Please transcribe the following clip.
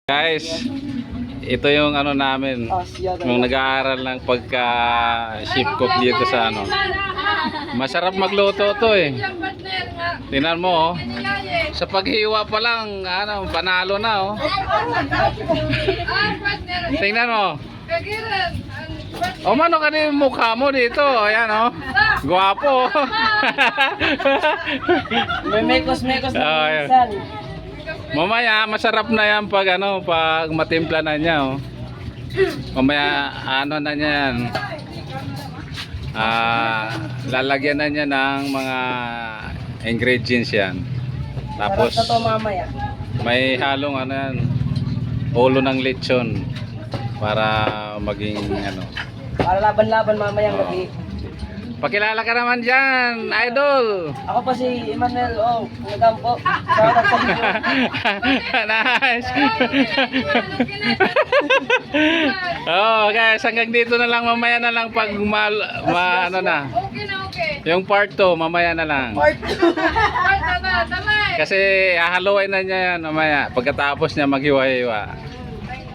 Guys, ito yung ano namin, yung nag-aaral ng pagka chef cook dito sa ano. Masarap magluto to eh. Tingnan mo oh. Sa paghiwa pa lang, ano, panalo na oh. Tingnan mo. O mano ka din mukha mo dito, ayan oh. Guwapo. May mekos-mekos na Oh, minsan. Mamaya masarap na yan pag ano, pag matimpla na niya oh. Mamaya ano na niya yan. Lalagyan na niya ng mga ingredients yan. Tapos Sarap na to mamaya. may halong ano yan, ulo ng lechon para maging ano. Para laban-laban mamayang Oo. gabi. Pakilala ka naman dyan, idol. Ako pa si Emmanuel O. Nagampo. Shoutout sa inyo. Nice. Oh, guys, hanggang dito na lang, mamaya na lang pag ano na. Okay na, okay. Yung part 2 mamaya na lang. Part 2. Tama, tama. Kasi hahaluin na niya yan mamaya pagkatapos niya maghiwa-hiwa.